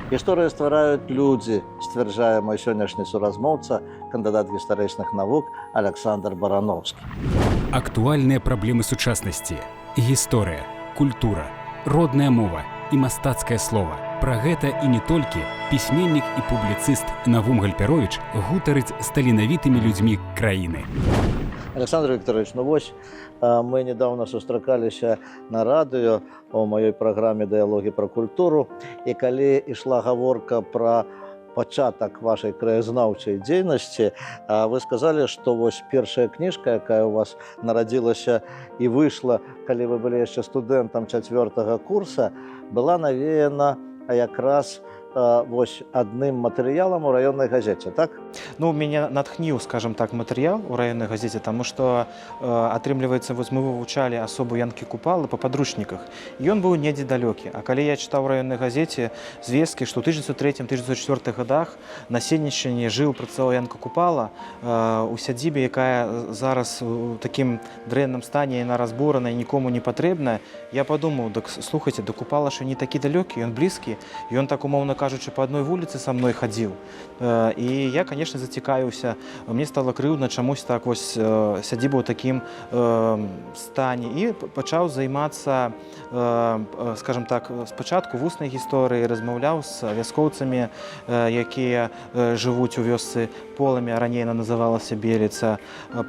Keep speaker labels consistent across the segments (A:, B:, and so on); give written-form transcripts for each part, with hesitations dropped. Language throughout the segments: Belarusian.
A: Гісторыю ствараюць людзі, сцвярджае мой сённяшні суразмоўца, кандыдат гістарычных навук Александр Барановскі.
B: Актуальныя праблемы сучаснасці, гісторыя, культура, родная мова і мастацкае слова. Пра гэта і не толькі пісьменнік і публіцыст Навум Гальперовіч гутарыць з таленавітымі людзьмі краіны.
A: Александр Викторович, ну вось мы недавно сустракаліся на радыё у маёй праграме «Дыялогі пра культуру», і калі ішла гаворка пра пачатак вашай краязнаўчай дзейнасці, вы сказалі, што вось першая кніжка, якая у вас нарадзілася і выйшла, калі вы былі яшчэ студэнтам 4-го курса, была навеяна якраз вось адным матэрыялам у раённай газеце, так?
C: Ну, мяне натхніў, скажем так, матэрыял у раённай газеце, таму што, атрымліваецца, вось мы вывучалі асобу Янкі Купалы па падручніках, і ён быў недзе далёкі. А калі я чытаў у раённай газеце звесткі, што ў 1903-1904 годах на Сенеччыне жыў, працаваў Янка Купала у сядзібе, якая зараз у такім дрэнным стане, яна разбурана і нікому не патрэбная, я падумаў, дык слухайце, да Купала ж не такі далёкі, ён блізкі, ён так, умоўна кажучы, па адной вуліцы са мной хадзіў. І я, конечно, зацікавіўся. Мне стала крыўдна чамусь так вось сядзіба ў такім стане. І пачаў займацца, скажем так, спачатку вуснай гісторыі, размаўляў з вяскоўцамі, якія жывуць у вёсцы Полымя, раней яна называлася Беліца.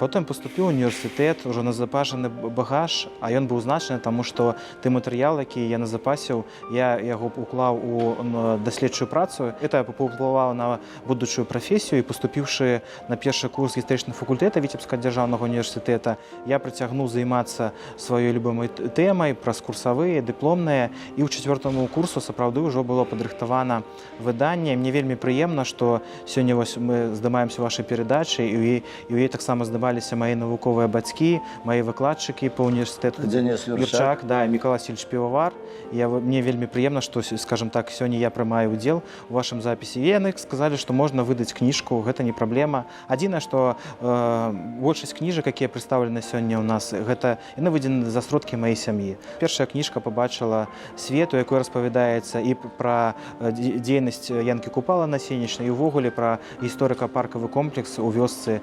C: Потым паступіў у універсітэт, ужо назапашаны багаж, а ён быў значны, таму што ты матэрыял, які я назапасіў, я яго уклаў у даследчую працу. Это паўплывала на будучую прафесію, і паступіўшы на першы курс гістарычнага факультэта Віцебскага дзяржаўнага універсітэта, я працягнуў займацца сваёй любімай тэмай праз курсавыя, дыпломныя, і ў 4-му курсу сапраўды ўжо было падрыхтавана выданне. Мне вельмі прыемна, што сёння вось мы здымаемся вашай перадачы, і ў ёй таксама здымаліся мае навуковыя бацькі, мае выкладчыкі па універсітэту
A: Денис
C: Юрчак, да, і Мікалай Васильевич Півавар. Мне вельмі прыемна, што, скажем так, сёння я прымаю удзел у вашым запісе. І яны сказалі, што можна выдаць кніжку, гэта не праблема. Адзінае, што большасць кніжак, якія прадстаўлены сёння ў нас, гэта яны выдзены за сродкі маёй сям'і. Першая кніжка пабачыла свет, у якой распавядаецца і пра дзейнасць Янкі Купала на Сенеччыне, і ўвогуле пра гісторыка-паркавы комплекс у вёсцы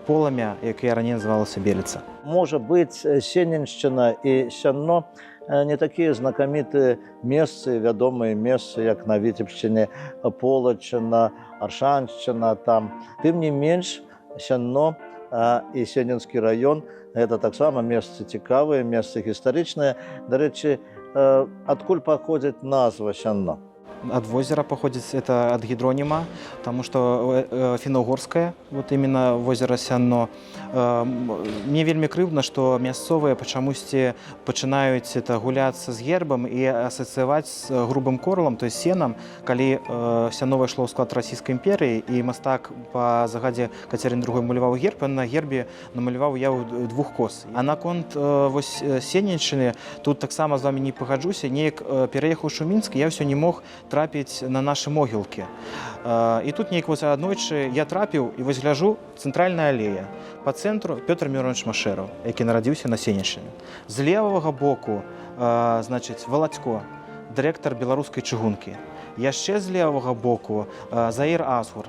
C: Полымя, якая раней называлася Беліца.
A: Можа быць, Сенеччына і Сянно не такія знакамітыя месцы, вядомыя месцы, як на Віцебшчыне, Полачына, Аршаншчына там. Тым не менш, Сянно і Сенінскі раён – гэта таксама месцы цікавыя, месцы гістарычныя. Дарэчы, адкуль паходзіць назва Сянно?
C: Ад возера паходзіць, это ад гідроніма, таму што фіно-угорскае, вот именно возера Сянно. Мне вельмі крыўдна, што мясцовыя пачамусьці пачынаюць гуляцца з гербам і асацыяваць з грубым корлам, то есть сенам, калі Сянно ўвайшло ў склад Расійскай імперыі, і мастак па загадзе Кацярыны II маляваў герб, на гербе намаляваў яву двух коз. А наконт вось Сенеччыны, тут таксама з вамі не пагаджуся, неяк пераехаўшы ў Мінск, я ўсё не мог трапіць на нашы могілкі. І тут неяк вось аднойчы я трапіў, і вось гляжу, цэнтральная алея. Па цэнтру Пётр Міронович Машэраў, які нарадзіўся на Сенеччыне. З левага боку, значыць, Валацько, дырэктар беларускай чыгункі. Яшчэ з левага боку Заір Азгур.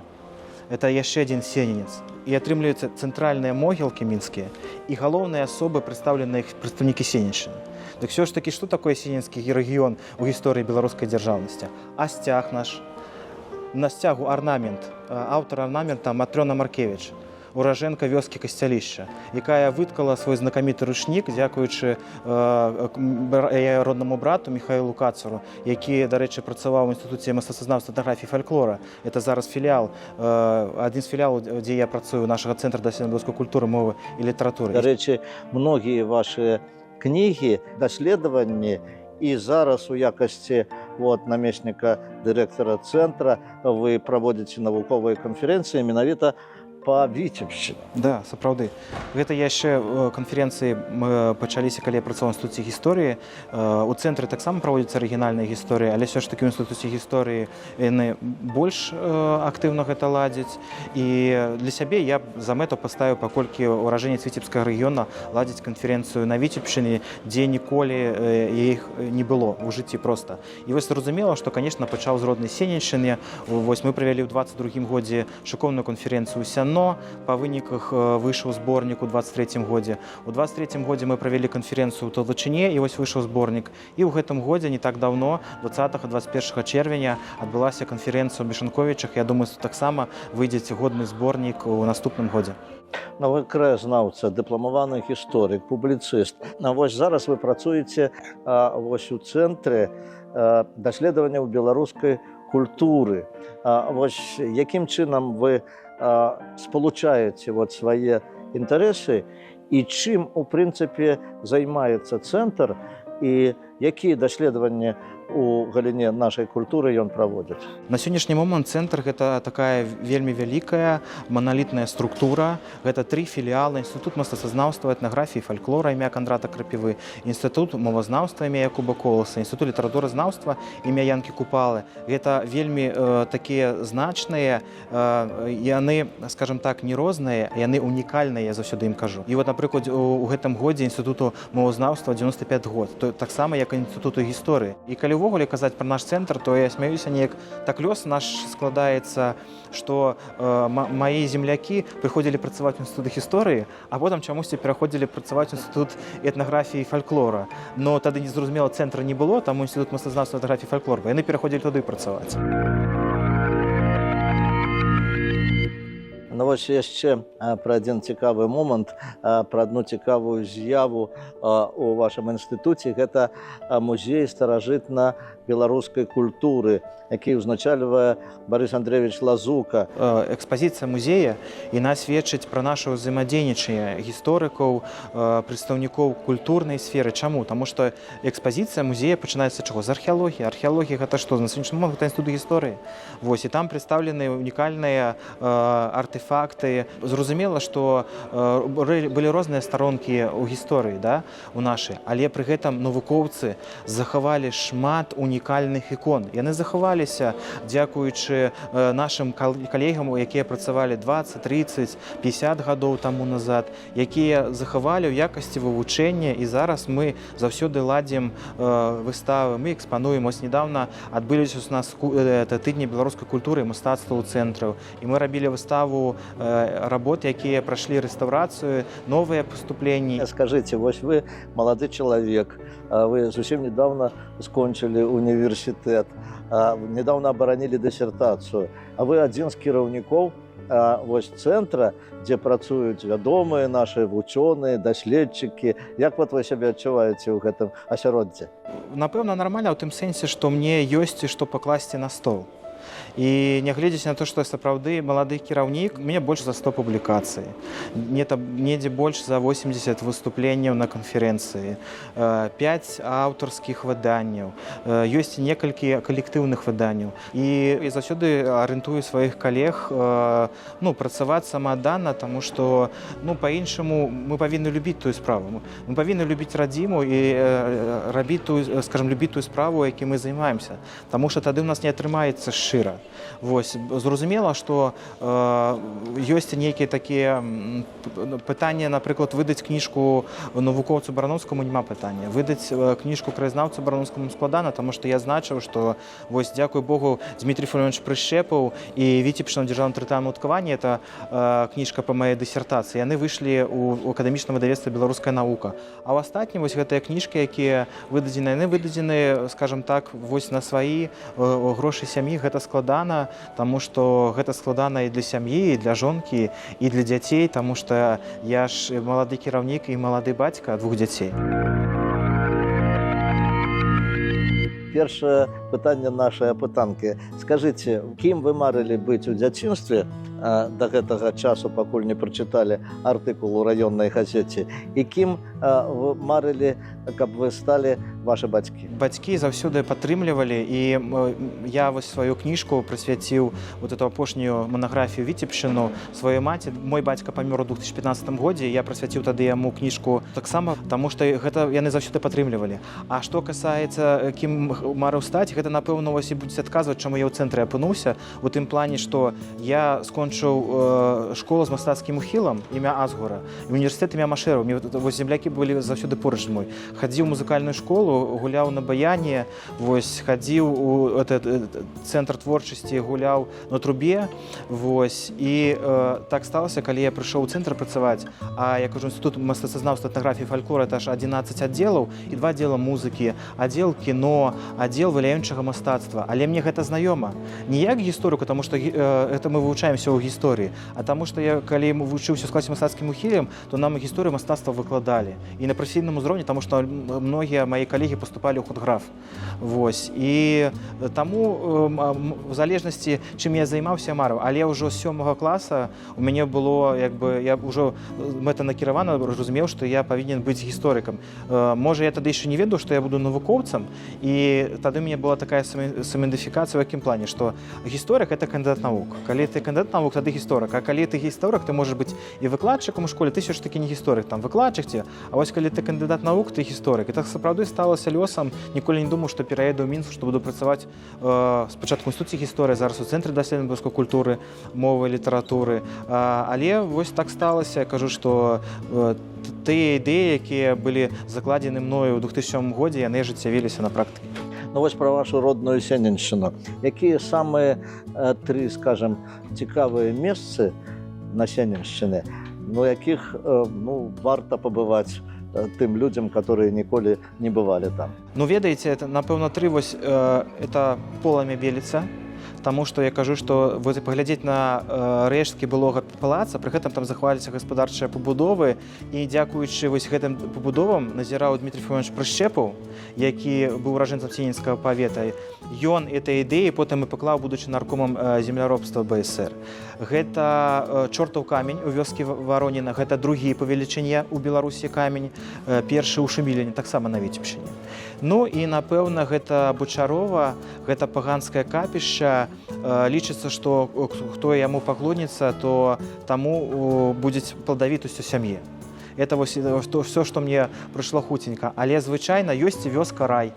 C: Это яшчэ адзін сененец. І атрымліваюцца цэнтральныя могілкі мінскія, і галоўныя асобы прадстаўленыя прадстаўнікі Сенеччыны. Так все ж таки, что такое Сенінскі рэгіён у гісторыі беларускай дзяржаўнасці? А сцяг наш? На сцягу арнамент. Аўтар арнамента Матрёна Маркевіч, уражэнка вёскі Касцялішча, якая выткала свой знакаміты ручнік, дзякуючы яе роднаму брату Міхаілу Кацуру, які, дарэчы, працаваў у інстытуце мастацтвазнаўства, этнаграфіі, фальклора. Это зараз філіал, адзін з філіалаў, дзе я працую, нашага цэнтра даследавання беларускай культуры, мовы і літаратуры.
A: Дарэчы, многія вашы кнігі, даследаванні, і зараз у якасці намесніка дырэктара цэнтра вы праводзіце навуковыя канферэнцыі менавіта па Віцебшчыне.
C: Да, сапраўды. Гэта яшчэ канферэнцыі пачаліся, калі я працаваў ў інстытуце гісторыі. У цэнтры таксама праводзяцца арыгінальныя гісторыі, але ўсё ж такі ў інстытуце гісторыі яны больш актыўна гэта ладзяць. І для сябе я за мэту паставіў, паколькі ўражэнец Віцебскага рэгіёна ладзіць канферэнцыю на Віцебшчыне, дзе ніколі іх не было ў жыцці проста. І вось зразумела, што, канешне, пачаў з роднай Сенеччыны. Вось мы правялі ў 22-м годзе шыкоўную канферэнцыю ў Сяно, па выніках выйшаў зборнік у 23-м годзе. У 23-м годзе мы правялі канферэнцыю ў Талачыне, і вось выйшаў зборнік. І ў гэтым годзе, не так даўно, 20-21 чэрвеня, адбылася канферэнцыя ў Мешанковічах. Я думаю, таксама выйдзе годны зборнік у наступным годзе.
A: Вы краязнаўца, дыпламаваны гісторык, публіцыст. Вось зараз вы працуеце вось у цэнтры даследаванняў беларускай культуры. Вось якім чынам вы спалучаеце вот свае інтарэсы і чым, у прынцыпе, займаецца цэнтр і якія даследаванні у галіне нашай культуры ён праводзіць?
C: На сённяшні момант цэнтр гэта такая вельмі вялікая маналітная структура. Гэта 3 філіалы: інстытут мастацтвазнаўства, этнаграфіі, фальклора імя Кандрата Крапівы, інстытут мовазнаўства імя Якуба Коласа, інстытут літаратуразнаўства імя Янкі Купалы. Гэта вельмі такія значныя, яны, скажем так, не розныя, яны унікальныя, я заўсёды ім кажу. І вот, напрыклад, у гэтым годзе інстытуту мовазнаўства 95 год, таксама як інстытуту гісторыі. І калі увогуле казаць пра наш цэнтр, то я смяюся, неяк так лёс наш складаецца, што мае землякі прыходзілі працаваць у інстытут гісторыі, а потым чамусьці пераходзілі працаваць у інстытут этнаграфіі і фальклора. Но тады незразумела цэнтра не было, таму інстытут мастацтвазнаўства, этнаграфіі, фальклора, яны пераходзілі туды працаваць.
A: Ну, вось яшчэ пра адзін цікавы момант, пра адну цікавую з'яву у вашым інстытуце. Гэта музей старажытна-беларускай культуры, які ўзначальвае Барыс Андрэевіч Лазука.
C: Экспазіцыя музея яна сведчыць пра нашу ўзаемадзейнічанне гісторыкаў, прадстаўнікоў культурнай сферы. Чаму? Таму што экспазіцыя музея пачынаецца чаго? З археалогіі. Археалогія гэта што? На сённяшні момант гэта інстытут гісторыі. Вось, і там прадстаўлены унікальныя артефакты. Зразумела, што былі розныя старонкі ў гісторыі, да, у нашай, але пры гэтым навукоўцы захавалі шмат унікальных ікон. Яны захаваліся дзякуючы нашым калегам, якія працавалі 20, 30, 50 гадоў таму назад, якія захавалі ў якасці вывучэння, і зараз мы заўсёды ладзім выставы, мы экспануем. Ось недавно адбыліся у нас тыдні беларускай культуры і мастацтва ў цэнтру, і мы рабілі выставу работ, якія прайшлі рэстаўрацыю, новыя паступленні.
A: Скажыце, вось вы малады чалавек, вы зусім недавно скончылі універсітэт, недавно абаранілі дысертацыю, а вы адзін з кіраўнікоў вось цэнтра, дзе працуюць вядомыя нашы вучоныя, даследчыкі. Як вот вы сябе адчуваеце ў гэтым асяроддзі?
C: Напэўна, нармальна ў тым сэнсе, што мне ёсць што пакласці на стол. І нягледзячы на то, што сапраўды малады кіраўнік, мне больш за 100 публікацый, недзе больш за 80 выступленняў на канферэнцыі, 5 аўтарскіх выданняў, ёсць некалькі калектыўных выданняў. І я заўсёды арыентую сваіх калег працаваць самааддана, таму што па-іншаму мы павінны любіць тую справу. Мы павінны любіць радзіму і рабіць тую, скажам, любіць тую справу, якой мы займаемся, таму што тады ў нас не атрымаецца шчыра. Вось, зразумела, што ёсць нейкія такія пытанні, напрыклад, выдаць кніжку навукоўцу Барановскаму няма пытання. Выдаць кніжку краязнаўцу Барановскаму складана, таму што я значыў, што вось, дзякуй Богу, Дмітрий Филимонович Прышчэпаў і Віцебшчына дзяржаўным тэрытарыяльным уладкаванні, это кніжка па маёй дысертацыі, яны выйшлі ў акадэмічным выдавецтве «Беларуская наука». А ў астатнім вось гэтыя кніжкі, якія выдадзены, яны выдадзены, скажам так, вось на сваі грошы сям'і. Гэта складана, таму што гэта складана і для сям'і, і для жонкі, і для дзяцей, таму што я ж малады кіраўнік і малады бацька 2 дзяцей.
A: Першае пытанне нашай апытанкі. Скажыце, кім вы марылі быць у дзяцінстве да гэтага часу, пакуль не прачыталі артыкул у раённай газеце, і кім вы марылі, каб вы сталі вашы бацькі?
C: Бацькі заўсёды падтрымлівалі, і я вось сваю кніжку прысвяціў вот эту апошнюю манаграфію Віцебшчыну сваёй маці. Мой бацька памёр у 2015 годзе, я прысвяціў тады яму кніжку таксама, таму што гэта яны заўсёды падтрымлівалі. А што касаецца, кім марыў стаць, гэта, напэўна, вось і будзе адказваць, чаму я ў цэнтры апынуўся, у тым плане, што я скончыў школу з мастацкім ухілам імя Азгура і універсітэт імя Машэраў. Вось землякі былі заўсёды поруч з мной. Хадзіў у музыкальную школу, гуляў на баяне, вось хадзіў у цэнтр творчасці, гуляў на трубе, вось. І так сталася, калі я прыйшоў у цэнтр працаваць, а я кажу, інстытут мастацтвазнаўства, этнаграфіі, фальклора, это ж 11 аддзелаў і 2 аддзела музыкі, аддзел кіно, аддзел выяўленчага мастацтва. Але мне гэта знаёма. Не як гісторыку, таму што это мы вывучаемся ў гісторыі, а таму што я, калі вучыўся ў класе мастацкім ухілем, то нам гісторыю мастацтва выкладалі. І на прафесійным узроўні, таму што многія мае калегі паступалі ў худграф. Вось. І таму в залежнасці, чым я займаўся, марыў. Але ўжо з 7 класа у мяне было, я ўжо мэтанакіравана разумеў, што я павінен быць гісторыкам. Можа, я тады яшчэ не ведаў, што я буду навукоўцам, і тады у мяне была такая самаідэнтыфікацыя, у якім плане, што гісторык – это кандыдат навук. Калі ты кандыдат навук, тады гісторык. А калі ты гісторык, ты можаш быць і выкладчыкам у школе, ты ўсё ж такі не гісторык, там выкладчык ці, а вось калі ты кандыдат навук, ты гісторык. І так сапраўды сталася лёсам. Ніколі не думаў, што пераеду ў Мінск, што буду працаваць спачатку ў інстытуце гісторыі, зараз у цэнтры даследавання беларускай культуры, мовы, літаратуры. Але вось так сталася. Я кажу, што тыя ідэі, якія былі закладзены мною ў 2007 годзе, яны ажыццявіліся на практыке.
A: Ну вось пра вашу родную Сенненшчыну. Якія самыя 3, скажем, цікавыя месцы на Сенненшчыне, ну якіх варта пабываць тым людзям, которые ніколі не бывалі там?
C: Ну ведаеце, это, напэўна, 3 вось это полымя Беліца. Таму што я кажу, што паглядзець на рэшткі былога палаца, пры гэтым там захаваліся гаспадарчыя пабудовы, і дзякуючы вось гэтым пабудовам назіраў Дмітрий Фёдорович Прышчэпаў, які быў уражэнцам Сенінскага павета. Ён этой ідэі потым і паклаў, будучы наркомам земляробства БСР. Гэта чортаў камень у вёскі Вароніна, гэта другі па велічыні ў Беларусі камень, першы ў Шуміліне, таксама на Віцебшчыне. Ну і, напэўна, гэта Бучарова, гэта паганскае капішча. Лічыцца, што хто яму паклоніцца, то таму будзе пладавітасць у сям'і. Это вось все, што мне прыйшло хуценька. Але звычайна ёсць і вёска Рай.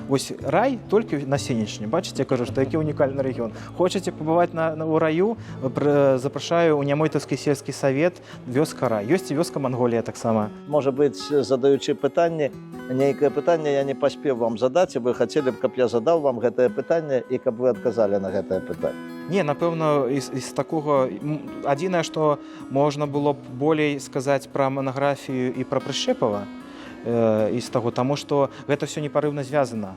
C: Вось Рай толькі на Сенненшчыне. Бачыце, я кажу, што які унікальны рэгіён. Хочаце пабываць у раю, запрашаю ў Нямойтаўскі сельскі савет, вёска Рай. Ёсць і вёска Манголія таксама.
A: Можа быць, задаючы пытанне, нейкае пытанне я не паспеў вам задаць, і вы хацелі б, каб я задаў вам гэтае пытанне і каб вы адказалі на гэтае пытанне?
C: Не, напэўна, з такога адзінае, што можна было б болей сказаць пра манаграфію і пра Прышчэпава, з таго, таму што гэта ўсё непарыўна звязана.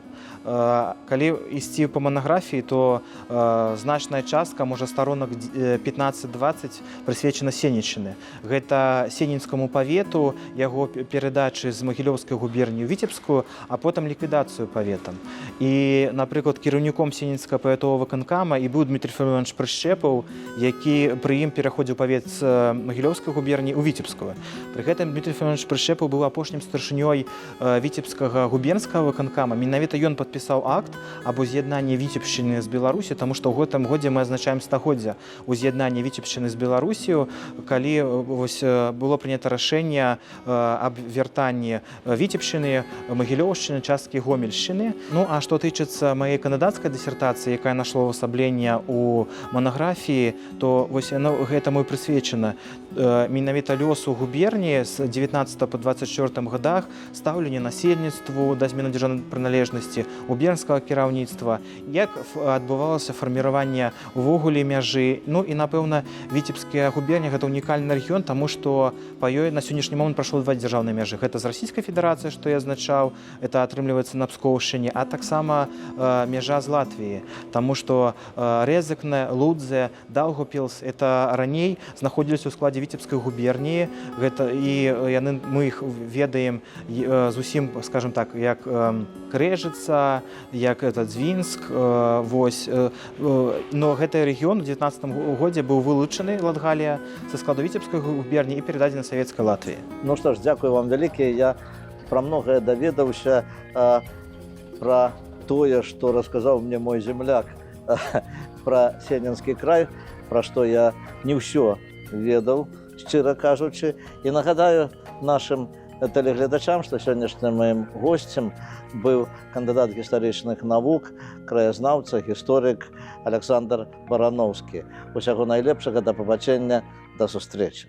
C: Калі ісці па манаграфіі, то значная частка, можа, старонак 15-20 прысвечана Сенненшчыне. Гэта Сеннінскаму павету, яго перадачы з Магілёўскай губерніі ў Віцебскую, а потым ліквідацыю паветам. І, напрыклад, кіраўніком Сеннінскага павятовага выканкама і быў Дмітрий Фёдорович Прышчэпаў, які пры ім пераходзіў павет з Магілёўскай губерніі ў Віцебскую. Пры гэтым Дмітрий Фёдорович Прышчэпаў быў апошнім старшынёй Віцебскага губернскага выканкама. Менавіта ён падпісаў акт аб уз'яднанні Віцебшчыны з Беларусі, таму што ў гэтым годзе мы адзначаем стагоддзя уз'яднання Віцебшчыны з Беларусію, калі вось было прынята рашэнне аб вяртанні Віцебшчыны, Магілёўшчыны, часткі Гомельшчыны. Ну а што тычыцца маёй кандыдацкай дысертацыі, якая нашла ўвасаблення ў манаграфіі, то вось гэтаму і прысвечана. Менавіта лёсу губерніі з 19 по 24 годах, стаўленне насельніцтву да змены дзяржаўнай прыналежнасці, губернскага кіраўніцтва, як адбывалася фарміраванне увогуле мяжы. Ну і, напэўна, Віцебская губернія – гэта унікальны рэгіён, таму што па ёй на сённяшні момант прайшло 2 дзяржаўныя мяжы. Гэта з Расійскай Федэрацыяй, што я азначаў, это атрымліваецца на Пскоўшчыне, а таксама мяжа з Латвіі, таму што Рэзекне, Лудзе, Даўгупілс – это раней знаходзіліся ў складзе Віцебскай губерніі, і мы іх ведаем зусім, скажем так, як Крэжыца, як Дзвінск, но гэты рэгіён у 19 годзе быў вылучаны, Латгалія, са складу Віцебскай губерні і перададзены савецкай Латвіі.
A: Ну што ж, дзякую вам вялікае. Я пра многае даведаўся, пра тое, што расказаў мне мой земляк, пра Сенінскі край, пра што я не ўсё ведаў, шчыра кажучы. І нагадаю нашым тэлегледачам, што сённяшнім маім госцем быў кандыдат гістарычных навук, краязнаўца, гісторык Александр Барановскі. Усяго найлепшага, да пабачэння, да сустрэчы.